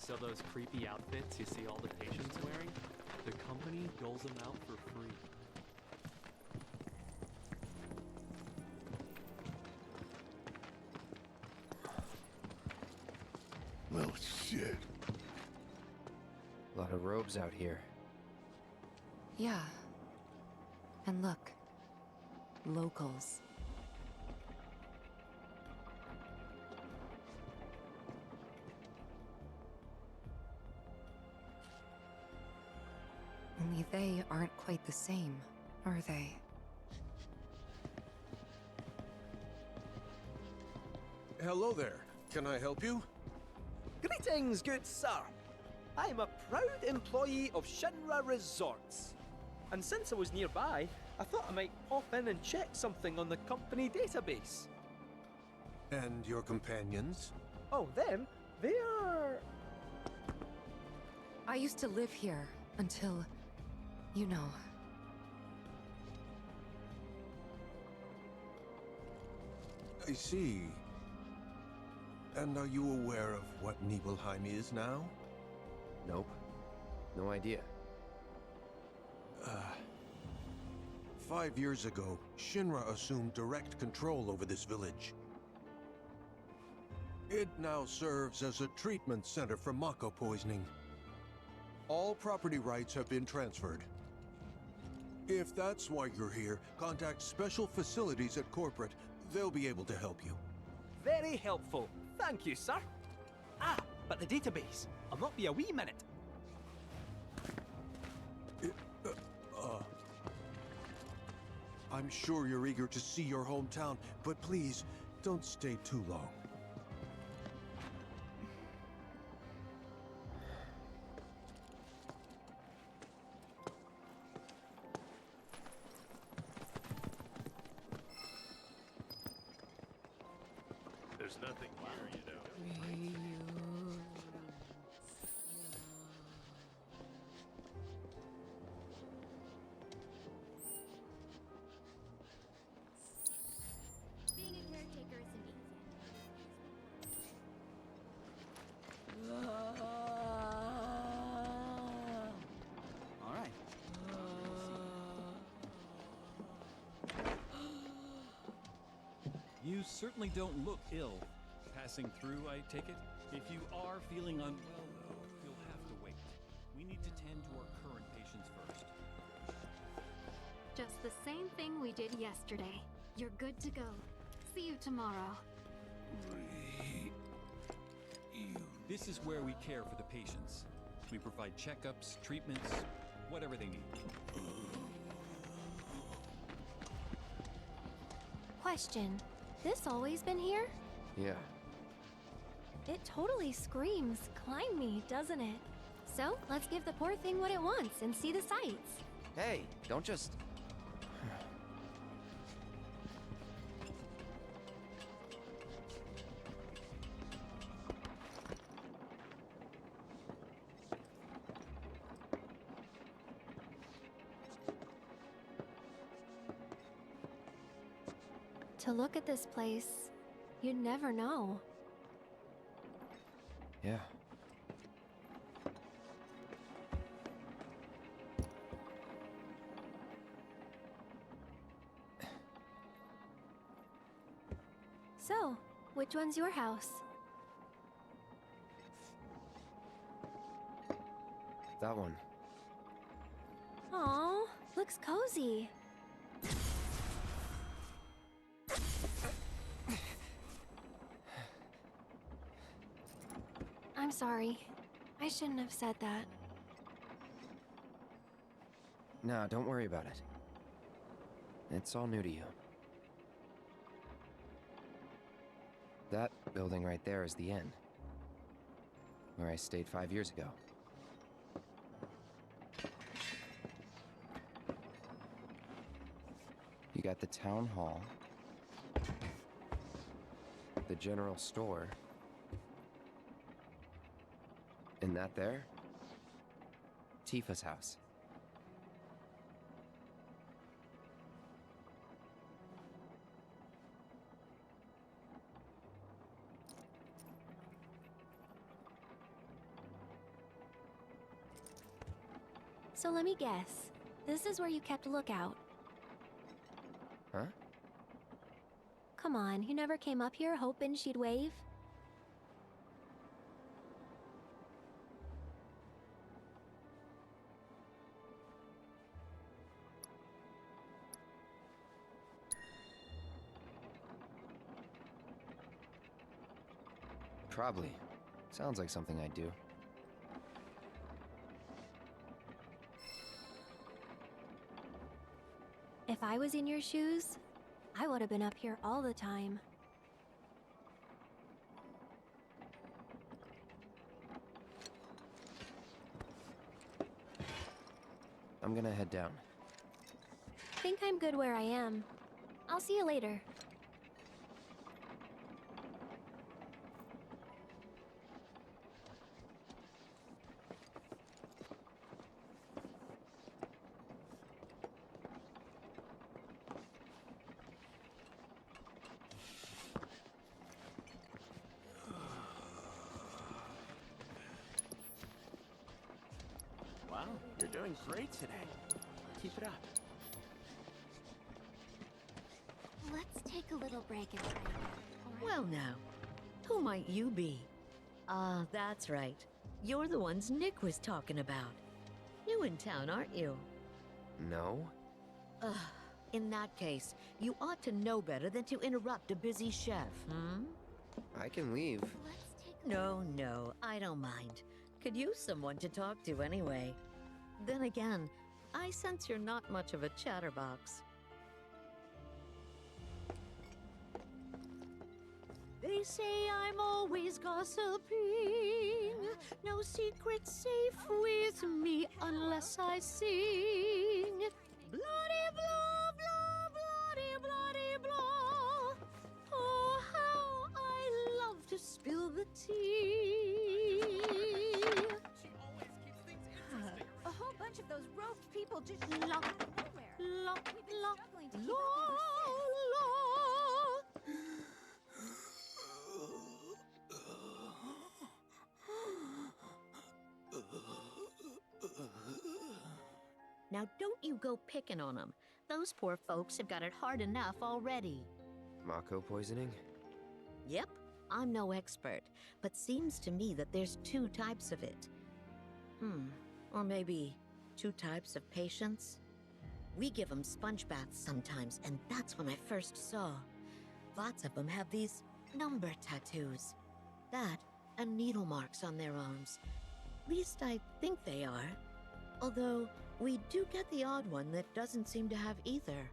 So those creepy outfits you see all the patients wearing, the company doles them out for free. Well, shit. A lot of robes out here. Yeah. And look. Locals. Only they aren't quite the same, are they? Hello there. Can I help you? Greetings, good sir. I am a proud employee of Shinra Resorts. And since I was nearby, I thought I might pop in and check something on the company database. And your companions? Oh, them? They are... I used to live here until, you know. I see. And are you aware of what Nibelheim is now? Nope. No idea. 5 years ago, Shinra assumed direct control over this village. It now serves as a treatment center for Mako poisoning. All property rights have been transferred. If that's why you're here, contact Special Facilities at Corporate. They'll be able to help you. very helpful. Thank you, sir. Ah, but the database. I'll not be a wee minute. I'm sure you're eager to see your hometown, but please, don't stay too long. There's nothing here, you know. Being a caretaker isn't easy. All right. You certainly don't look ill. Passing through, I take it? If you are feeling unwell, though, you'll have to wait. We need to tend to our current patients first. Just the same thing we did yesterday. You're good to go. See you tomorrow. This is where we care for the patients. We provide checkups, treatments, whatever they need. Question. This always been here? Yeah. It totally screams, climb me, doesn't it? So, let's give the poor thing what it wants and see the sights. Hey, don't just... To look at this place, you'd never know. Yeah. So, which one's your house? That one. Aw, looks cozy. I'm sorry. I shouldn't have said that. Nah, don't worry about it. It's all new to you. That building right there is the inn. Where I stayed 5 years ago. You got the town hall, the general store, and that there? Tifa's house. So let me guess. This is where you kept lookout. Huh? Come on, you never came up here hoping she'd wave? Probably. Sounds like something I'd do. If I was in your shoes, I would have been up here all the time. I'm gonna head down. Think I'm good where I am. I'll see you later. Wow, you're doing great today. Keep it up. Let's take a little break and try again. Well now, who might you be? Ah, that's right. You're the ones Nick was talking about. New in town, aren't you? No? Ugh, in that case, you ought to know better than to interrupt a busy chef, hmm? I can leave. No, I don't mind. Could use someone to talk to anyway. Then again, I sense you're not much of a chatterbox. They say I'm always gossiping. No secret's safe with me unless I sing. Bloody blah, blah, bloody, bloody blah. Oh, how I love to spill the tea. A whole bunch of those roped people just La, out of nowhere. la, We've been la, struggling to keep la, up ever since. Now don't you go picking on them. Those poor folks have got it hard enough already. Mako poisoning? Yep, I'm no expert, but seems to me that there's two types of it. Or maybe two types of patients? We give them sponge baths sometimes, and that's when I first saw. Lots of them have these number tattoos. That and needle marks on their arms. Least I think they are. Although, we do get the odd one that doesn't seem to have either.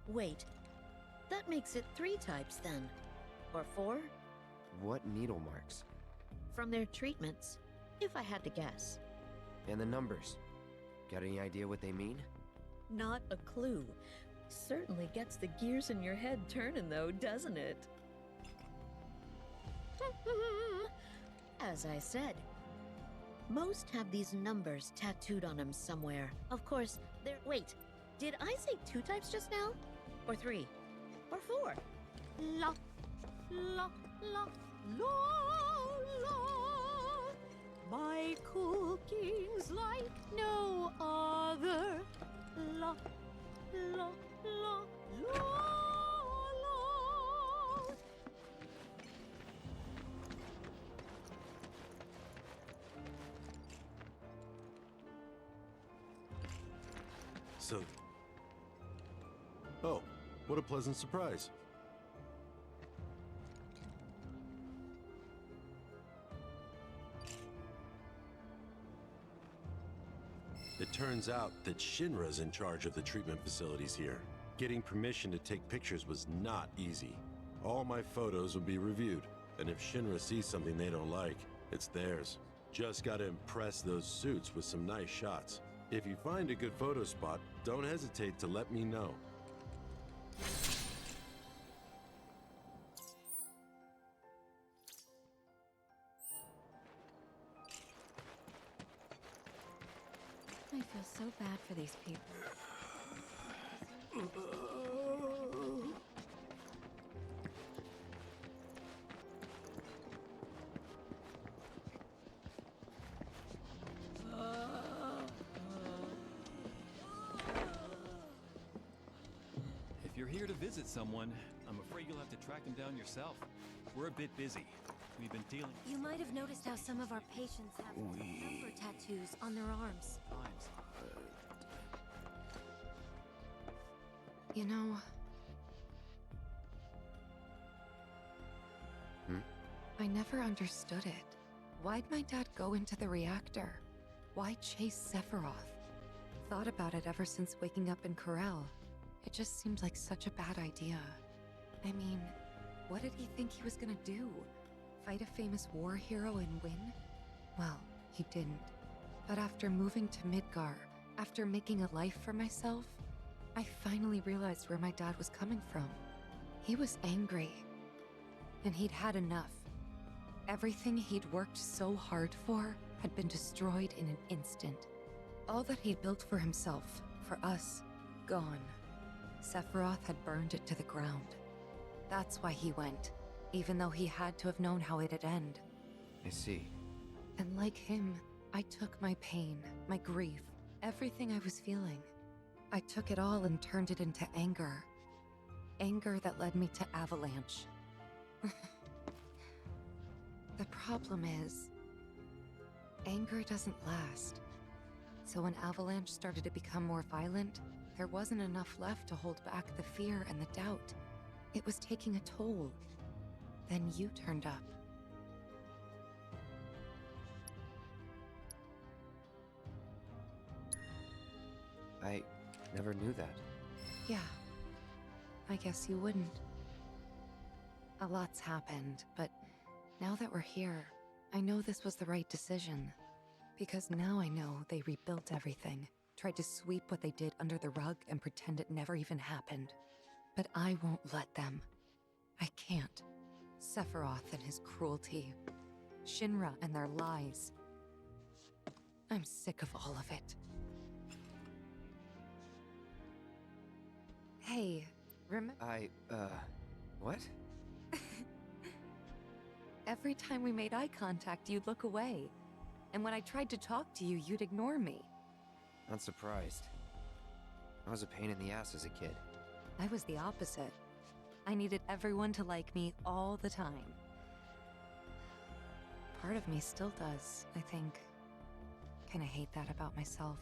Wait, that makes it 3 types then. Or 4? What needle marks? From their treatments, if I had to guess. And the numbers? Got any idea what they mean? Not a clue. Certainly gets the gears in your head turning though, doesn't it? As I said, most have these numbers tattooed on them somewhere. Of course, they're— wait, did I say 2 types just now? Or 3? Or 4? La, la, la, la, la. My cooking's like no other. La, la, la, la, la. So... Oh, what a pleasant surprise. It turns out that Shinra's in charge of the treatment facilities here. Getting permission to take pictures was not easy. All my photos will be reviewed, and if Shinra sees something they don't like, it's theirs. Just gotta impress those suits with some nice shots. If you find a good photo spot, don't hesitate to let me know. I feel so bad for these people. you're here to visit someone, I'm afraid you'll have to track them down yourself. We're a bit busy. We've been dealing. You might have noticed how some of our patients have number tattoos on their arms. You know... I never understood it. Why'd my dad go into the reactor? Why chase Sephiroth? Thought about it ever since waking up in Corel. It just seemed like such a bad idea. I mean, what did he think he was gonna do? Fight a famous war hero and win? Well, he didn't. But after moving to Midgar, after making a life for myself, I finally realized where my dad was coming from. He was angry. And he'd had enough. Everything he'd worked so hard for had been destroyed in an instant. All that he'd built for himself, for us, gone. Sephiroth had burned it to the ground. That's why he went, even though he had to have known how it'd end. I see. And like him, I took my pain, my grief, everything I was feeling. I took it all and turned it into anger. Anger that led me to Avalanche. The problem is, anger doesn't last. So when Avalanche started to become more violent, there wasn't enough left to hold back the fear and the doubt. It was taking a toll. Then you turned up. I never knew that. Yeah. I guess you wouldn't. A lot's happened, but now that we're here, I know this was the right decision. Because now I know they rebuilt everything, tried to sweep what they did under the rug and pretend it never even happened. But I won't let them. I can't. Sephiroth and his cruelty. Shinra and their lies. I'm sick of all of it. Hey, what? Every time we made eye contact, you'd look away. And when I tried to talk to you, you'd ignore me. Not surprised. I was a pain in the ass as a kid. I was the opposite. I needed everyone to like me all the time. Part of me still does, I think. Kinda hate that about myself.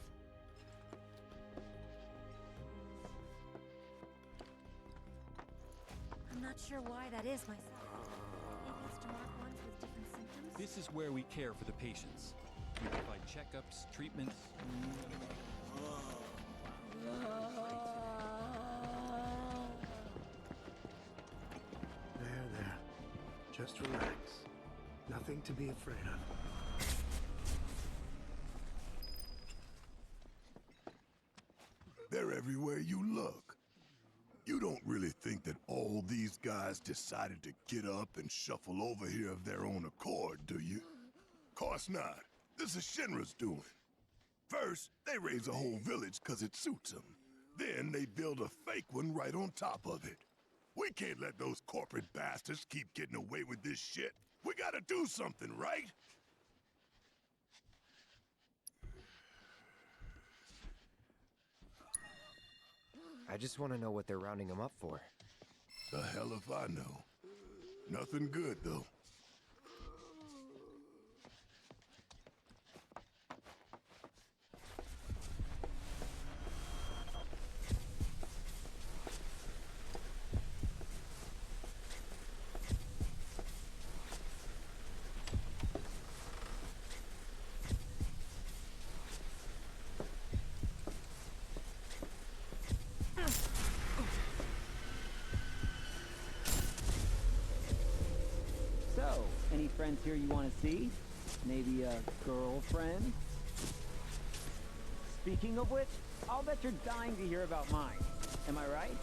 I'm not sure why that is myself. Maybe it's to mark ones with different symptoms? This is where we care for the patients. We provide checkups, treatments. There. Just relax. Nothing to be afraid of. They're everywhere you look. You don't really think that all these guys decided to get up and shuffle over here of their own accord, do you? Course not. This is Shinra's doing. First, they raise a whole village 'cause it suits them. Then they build a fake one right on top of it. We can't let those corporate bastards keep getting away with this shit. We gotta do something, right? I just want to know what they're rounding them up for. The hell if I know. Nothing good, though. Any friends here you want to see? Maybe a girlfriend? Speaking of which, I'll bet you're dying to hear about mine. Am I right?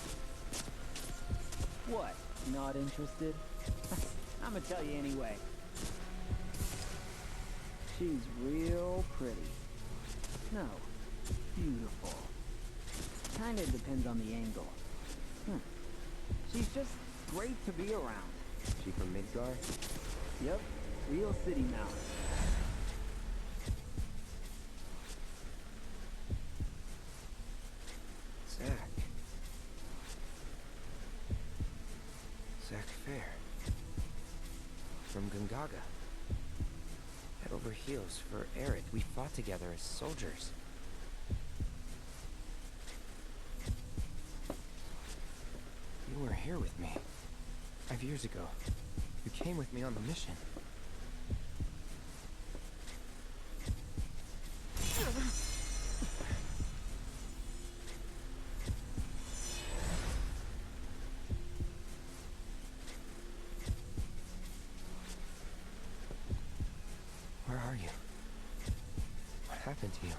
What? Not interested? I'ma tell you anyway. She's real pretty. No, beautiful. Kinda depends on the angle. She's just great to be around. She from Midgar? Yep, real city mouse. Zach. fair. From Gungaga. Head over heels for Eric. We fought together as soldiers. You were here with me. 5 years ago. You came with me on the mission. Where are you? What happened to you?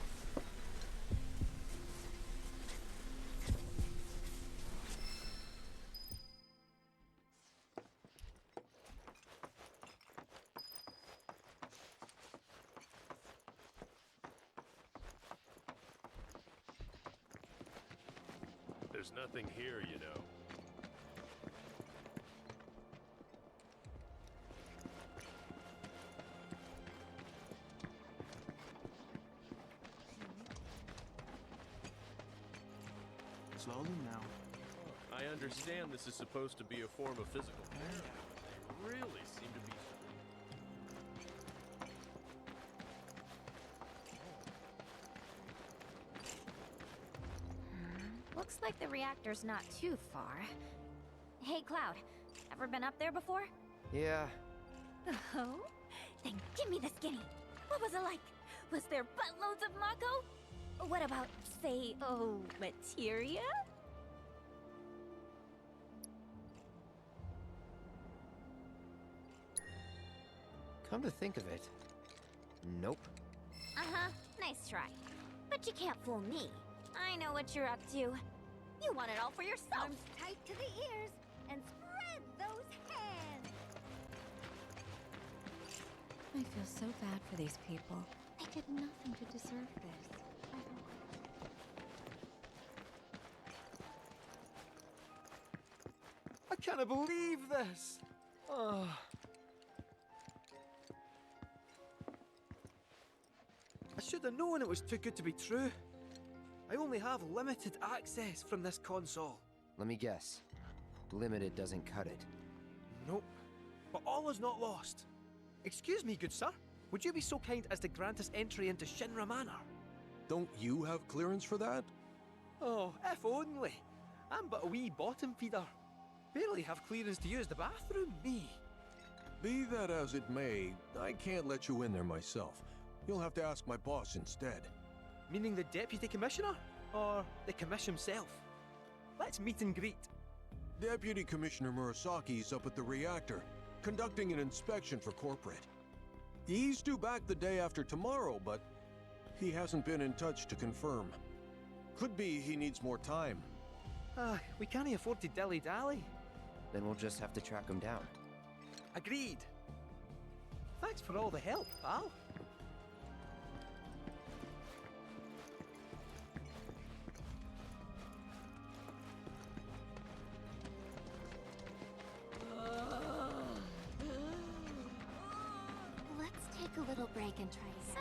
There's nothing here, you know. Slowly now. I understand this is supposed to be a form of physical therapy. They really seem to be... Looks like the reactor's not too far. Hey, Cloud, ever been up there before? Yeah. Oh? Then give me the skinny. What was it like? Was there buttloads of Mako? What about, say, materia? Come to think of it. Nope. Uh-huh, nice try. But you can't fool me. I know what you're up to. You want it all for yourself. Arms tight to the ears and spread those hands. I feel so bad for these people. I did nothing to deserve this. I can't believe this! Oh. I should have known it was too good to be true. I only have limited access from this console. Let me guess. Limited doesn't cut it. Nope. But all is not lost. Excuse me, good sir. Would you be so kind as to grant us entry into Shinra Manor? Don't you have clearance for that? Oh, if only. I'm but a wee bottom feeder. Barely have clearance to use the bathroom, me. Be that as it may, I can't let you in there myself. You'll have to ask my boss instead. Meaning the deputy commissioner? Or the commish himself? Let's meet and greet. Deputy Commissioner Murasaki's up at the reactor, conducting an inspection for corporate. He's due back the day after tomorrow, but he hasn't been in touch to confirm. Could be he needs more time. We can't afford to dilly-dally. Then we'll just have to track him down. Agreed. Thanks for all the help, pal. Let's take a little break and try. So,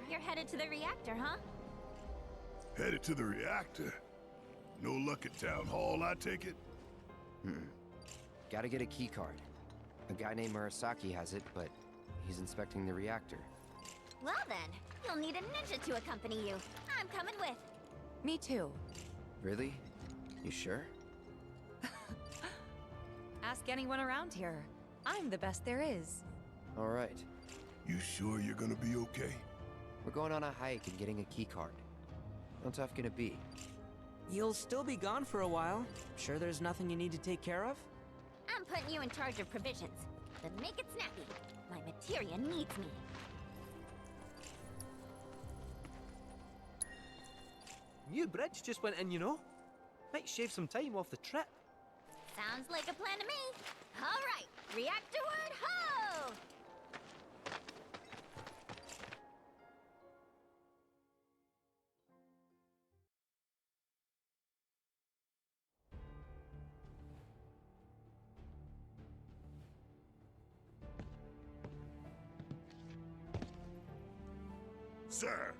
you're headed to the reactor, huh? Headed to the reactor? No luck at Town Hall, I take it? Gotta get a key card. A guy named Murasaki has it, but he's inspecting the reactor. Well then, you'll need a ninja to accompany you. I'm coming with. Me too. Really? You sure? Ask anyone around here. I'm the best there is. All right. You sure you're gonna be okay? We're going on a hike and getting a key card. How tough can it be? You'll still be gone for a while. Sure there's nothing you need to take care of? I'm putting you in charge of provisions. Then make it snappy. My materia needs me. New bridge just went in, you know. Might shave some time off the trip. Sounds like a plan to me. All right, reactorward ho! Sir,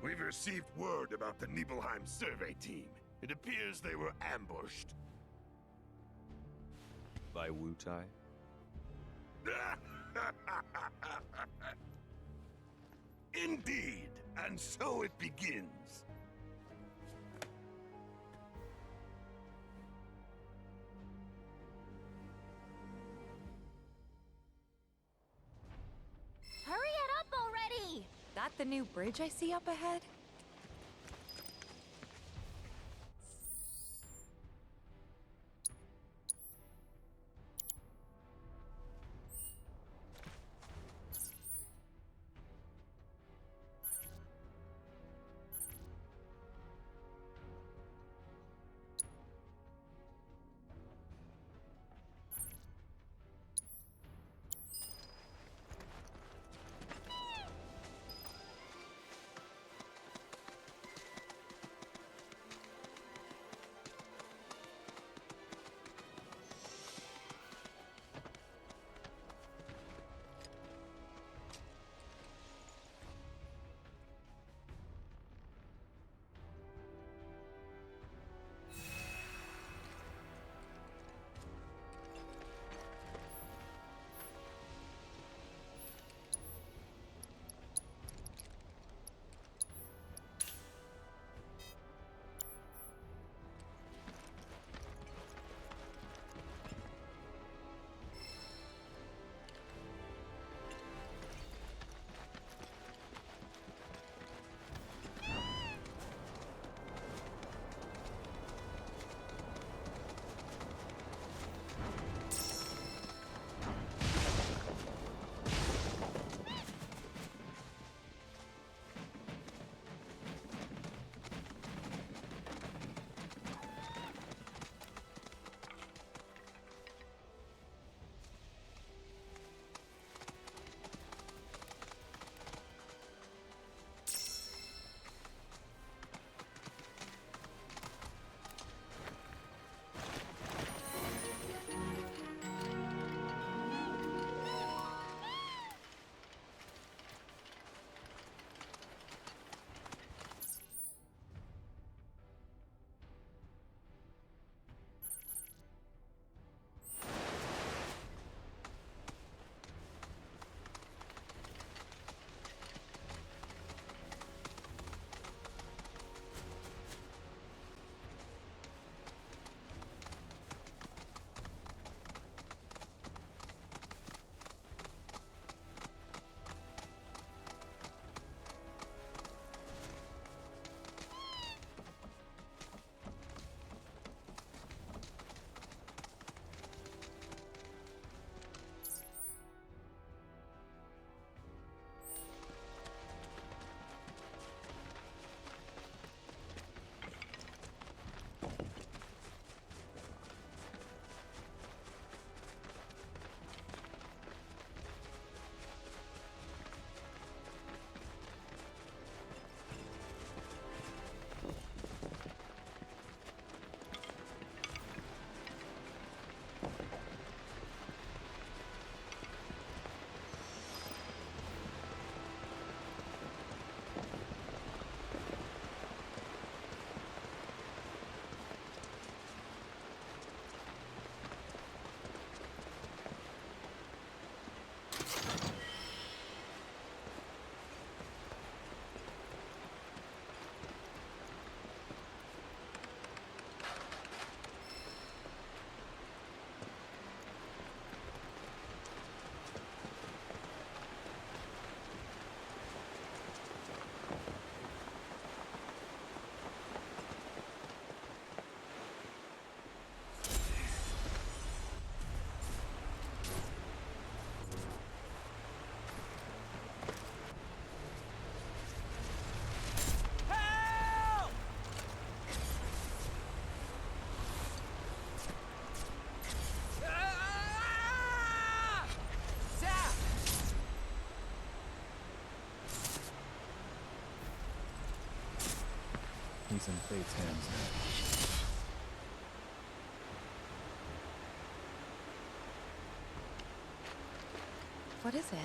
we've received word about the Nibelheim survey team. It appears they were ambushed. by Wutai? Indeed, and so it begins. Hurry it up already! That the new bridge I see up ahead? He's in Fate's hands now. What is it?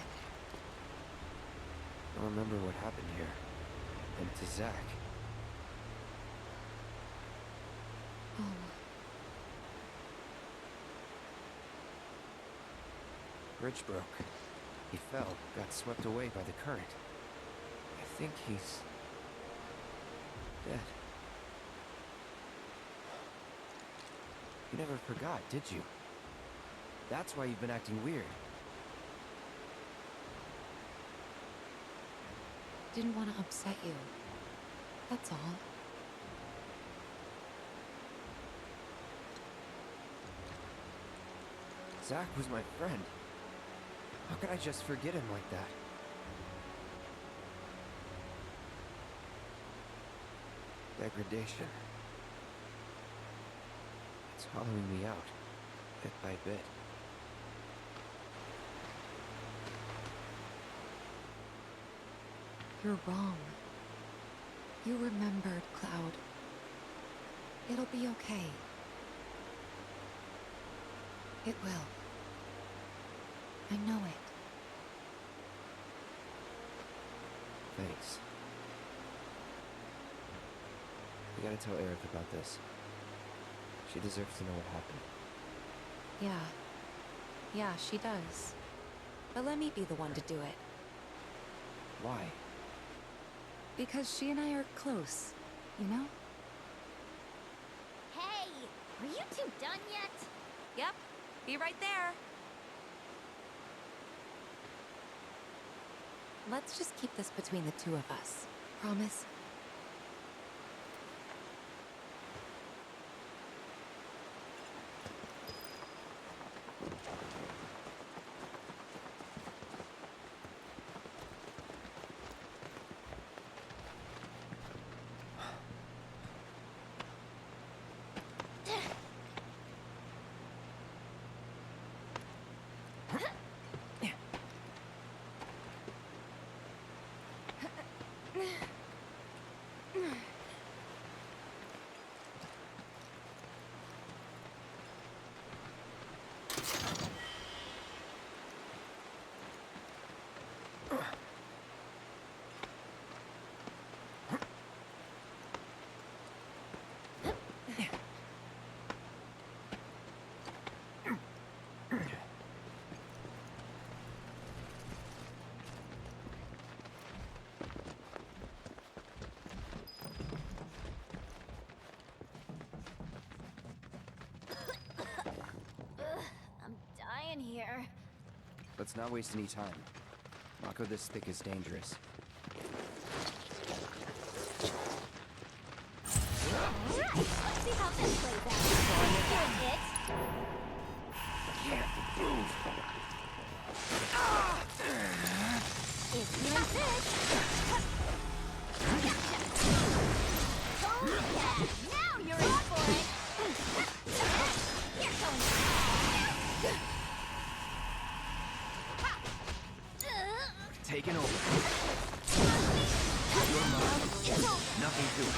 I remember what happened here. And to Zack. Oh. bridge broke. He fell, got swept away by the current. I think he's... dead. You never forgot, did you? That's why you've been acting weird. Didn't want to upset you. That's all. Zach was my friend. How could I just forget him like that? Degradation. It's hollowing me out, bit by bit. You're wrong. You remembered, Cloud. It'll be okay. It will. I know it. Thanks. We gotta tell Aerith about this. She deserves to know what happened. Yeah. Yeah, she does. But let me be the one to do it. Why? Because she and I are close, you know? Hey! Are you two done yet? Yep. Be right there. Let's just keep this between the two of us. Promise? In here. Let's not waste any time. Mako this thick is dangerous. Let's see how this plays out. Here's it. Can't move. If you insist. Oh yeah! Now you're in for it. You're going. Taken over. Your mom. Nothing to it.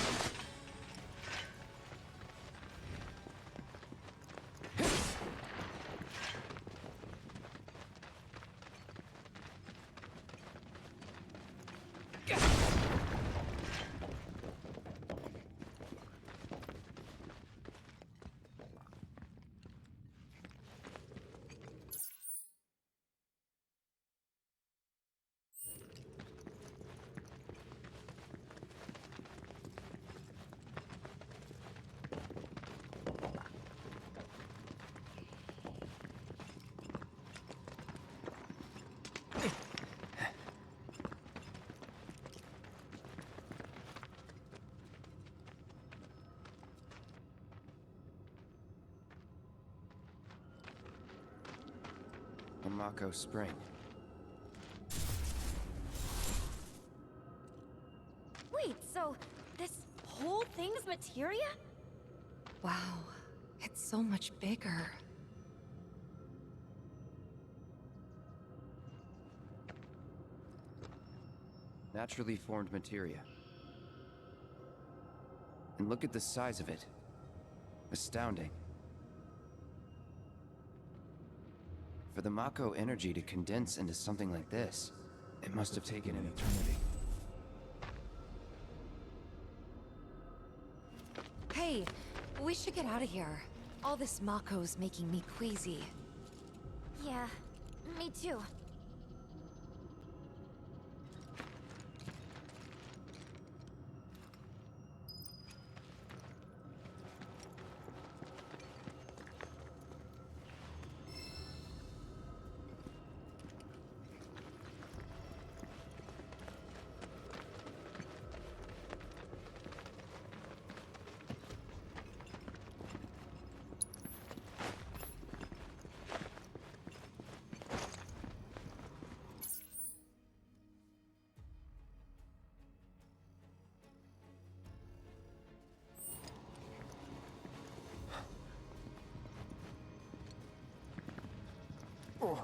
The Mako Spring. Wait, so this whole thing's materia? Wow. It's so much bigger. Naturally formed materia. And look at the size of it. Astounding. For the Mako energy to condense into something like this, it must have taken an eternity. Hey, we should get out of here. All this Mako's making me queasy. Yeah, Me too. Oh.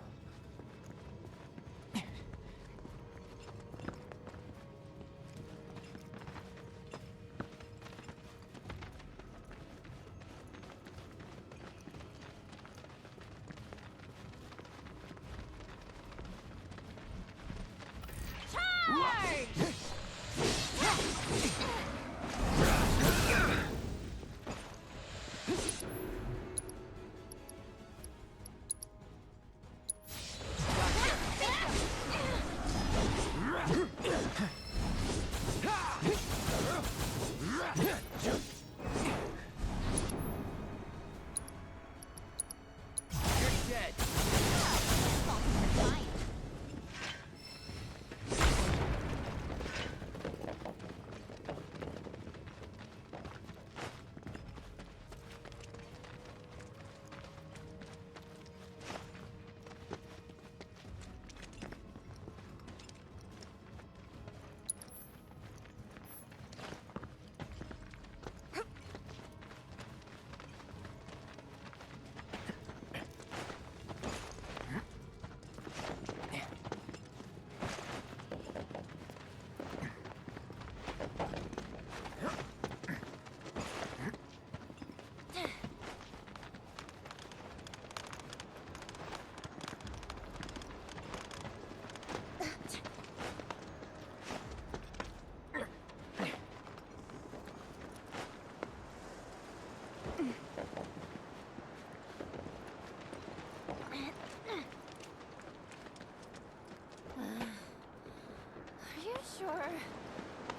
Sure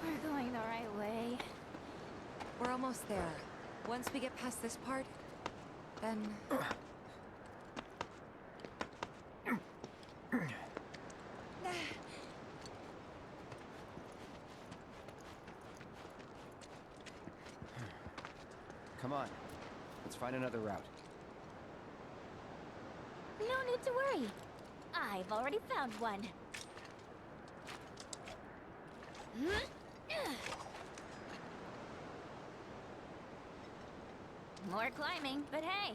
we're going the right way. We're almost there. Once we get past this part, then... Come on. Let's find another route. No need to worry. I've already found one. More climbing, but hey.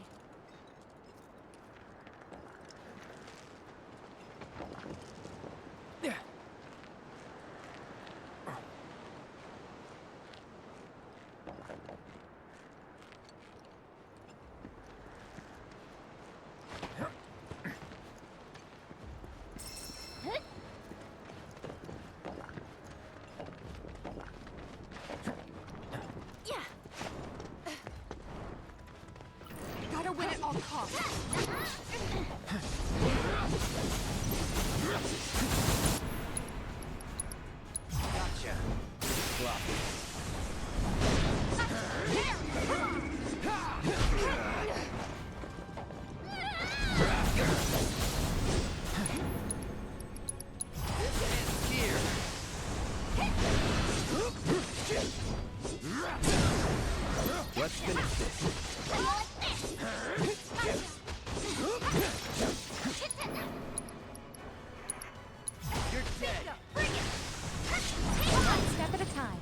Gotta win at all costs. Gotcha. Sloppy. Let's finish this. You're dead. Bring it. One step at a time.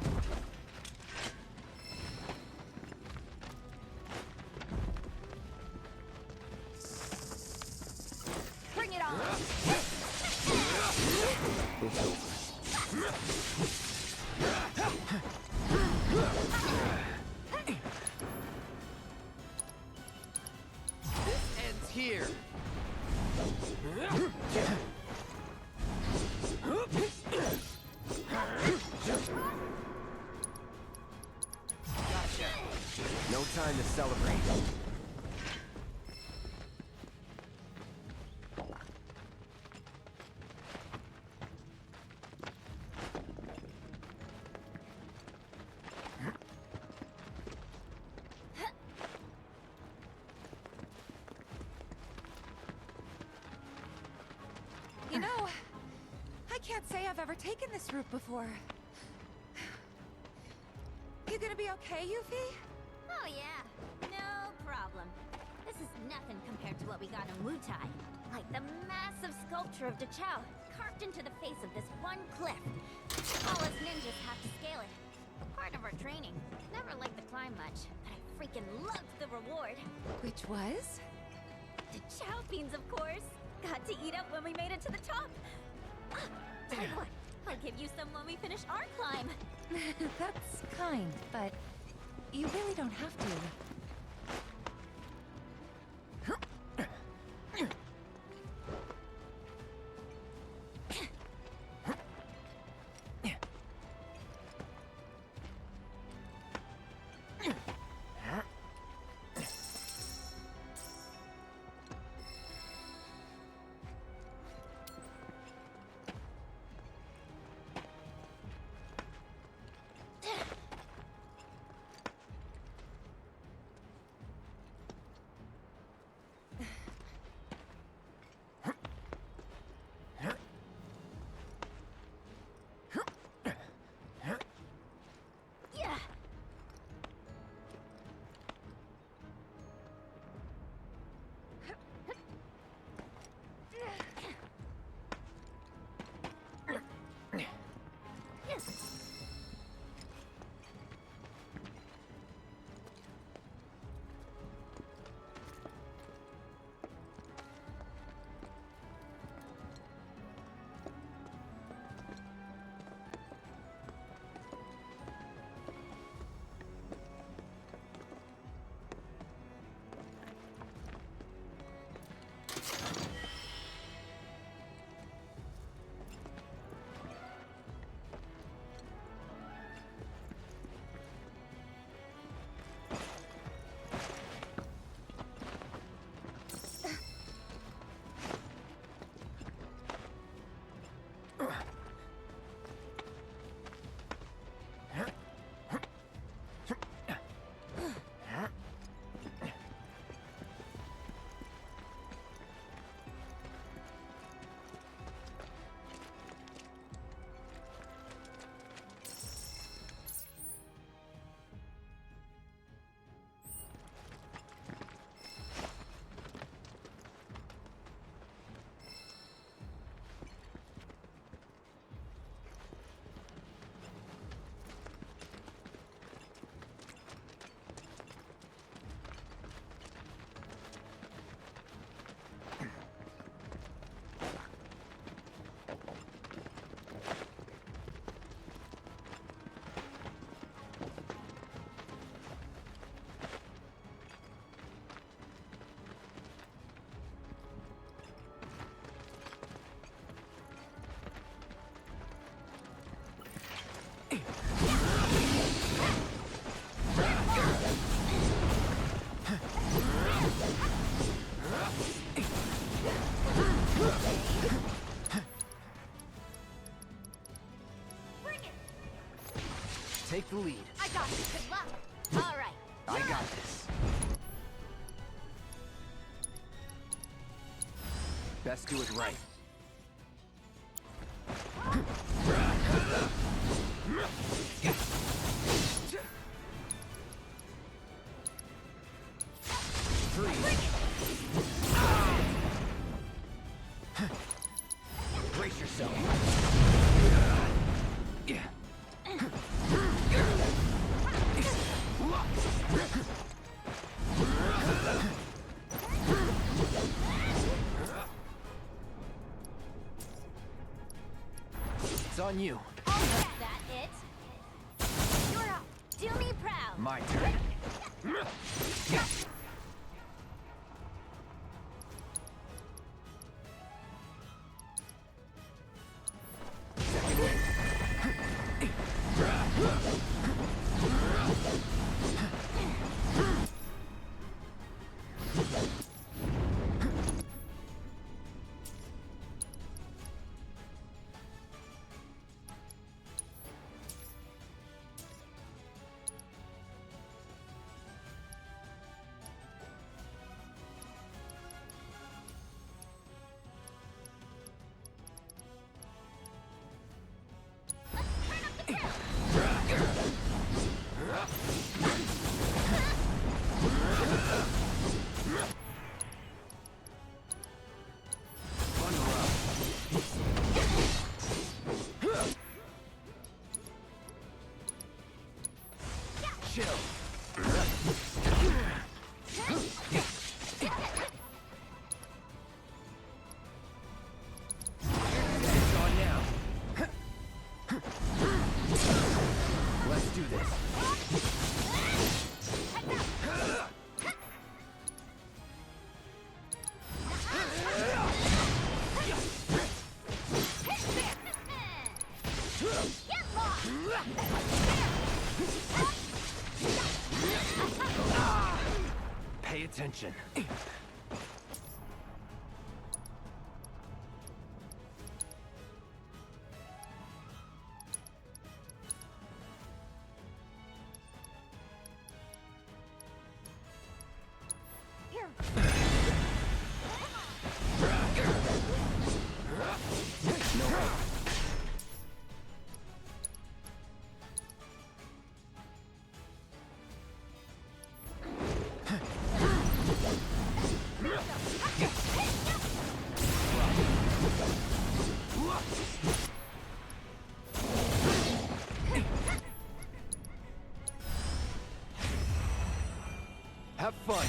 Bring it on. It's over. Here. Gotcha. No time to celebrate. can't say I've ever taken this route before. You gonna be okay, Yuffie? Oh yeah, no problem. This is nothing compared to what we got in Wutai. Like the massive sculpture of Dachau carved into the face of this one cliff. All us ninjas have to scale it. Part of our training. Never liked the climb much, but I freaking loved the reward. Which was? Dachau beans, of course. Got to eat up when we made it to the top. Ah, tell you what, I'll give you some when we finish our climb. That's kind, but you really don't have to. Take the lead. I got you. Good luck. All right. I got this. Best do it right. Brace yourself. It's on you. Oh, is that it? You're up. Do me proud. My turn. attention. Have fun.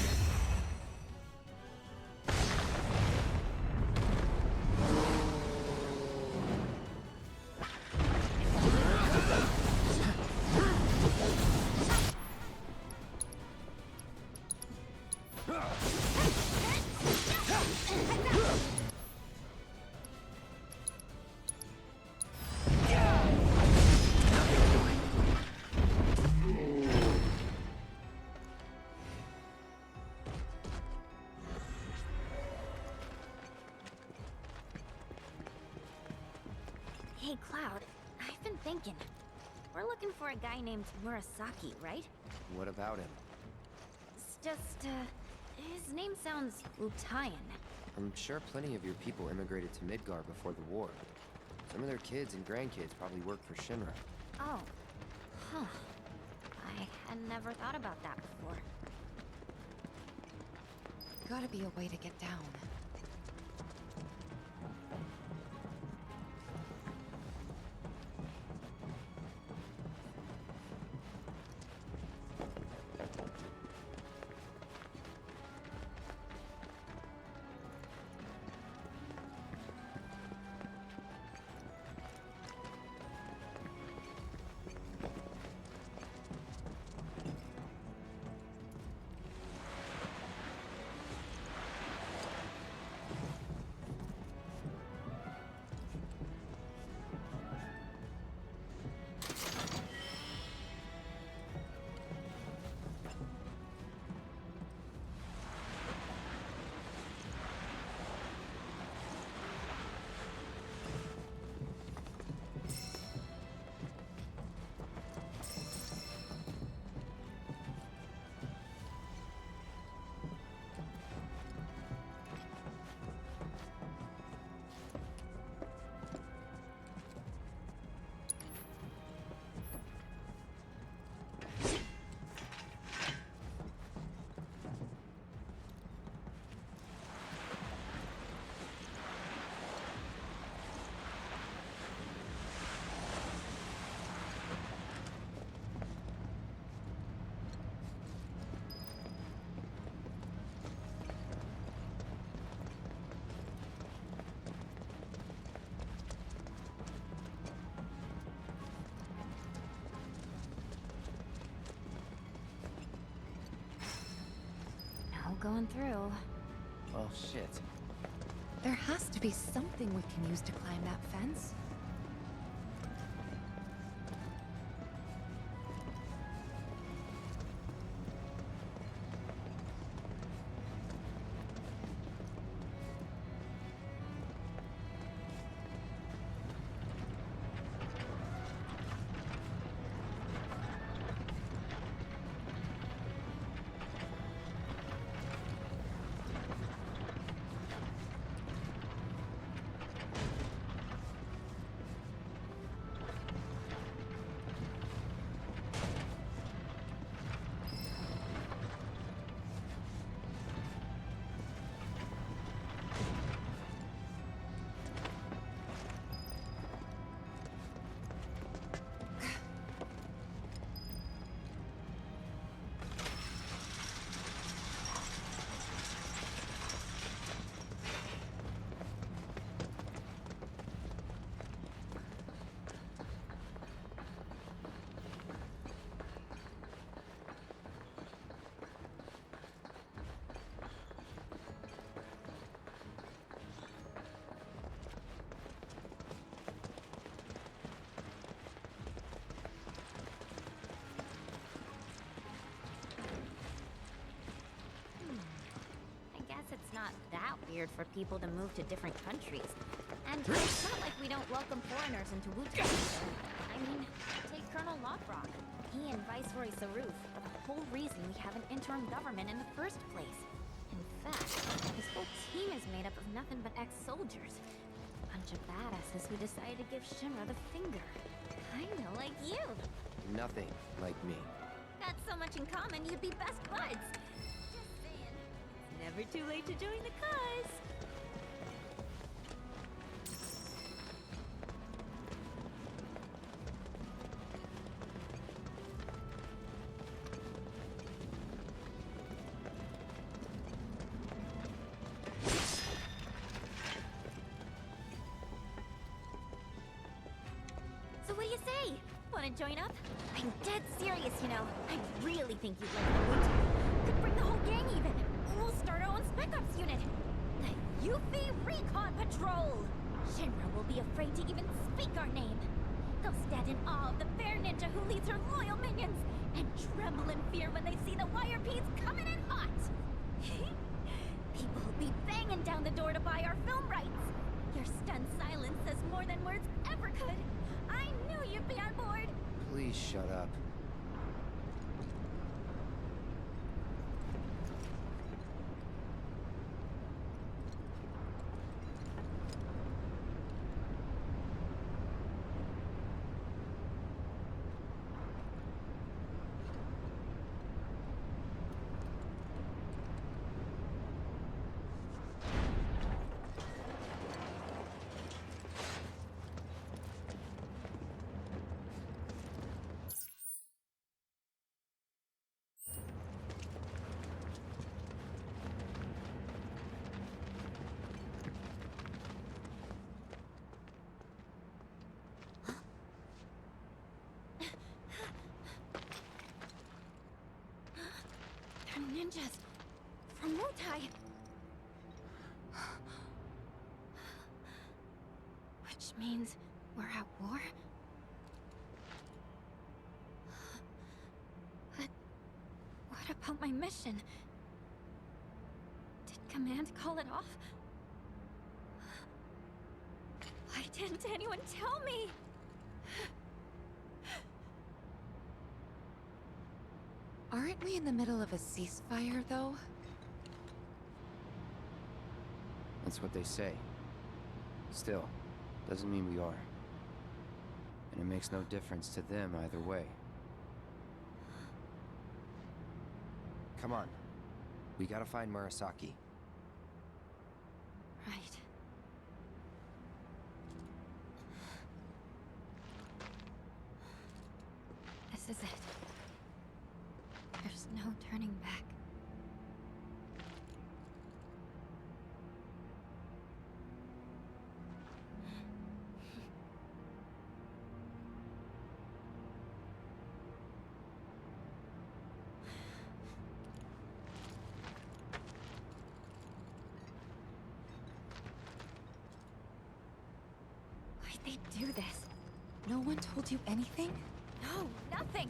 Hey, Cloud, I've been thinking. We're looking for a guy named Murasaki, right? What about him? It's just, his name sounds Utayan. I'm sure plenty of your people immigrated to Midgar before the war. Some of their kids and grandkids probably work for Shinra. Oh. Huh. I had never thought about that before. Gotta be a way to get down. Going through. Oh, shit. There has to be something we can use to climb that fence. weird for people to move to different countries. And it's not like we don't welcome foreigners into Wutai either. I mean, take Colonel Lockrock. He and Viceroy Saruf are the whole reason we have an interim government in the first place. In fact, his whole team is made up of nothing but ex-soldiers. A bunch of badasses who decided to give Shinra the finger. Kinda like you. Nothing like me. Got so much in common, you'd be best buds. Just saying. It's never too late to join the cause. So what do you say? Wanna join up? I'm dead serious, you know. I really think you'd like the Wutai. Could bring the whole gang even. We'll start our own Spec Ops unit. The Yuffie Recon Patrol! Shinra will be afraid to even speak our name. They'll stand in awe of the bear ninja who leads her loyal minions, and tremble in fear when they see the wire peas coming in hot. People will be banging down the door to buy our film rights. Your stunned silence says more than words ever could. I knew you'd be on board. Please shut up. Ninjas from Wutai. Which means we're at war? But what about my mission? Did Command call it off? Why didn't anyone tell me? Aren't we in the middle of a ceasefire, though? That's what they say. Still, doesn't mean we are. And it makes no difference to them either way. Come on. We gotta find Murasaki. Right. This is it. There's no turning back. Why'd they do this? No one told you anything? No, nothing!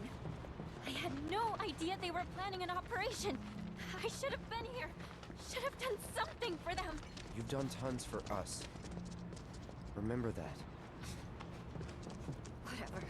I had no idea they were planning an operation. I should have been here. Should have done something for them. You've done tons for us. Remember that. Whatever.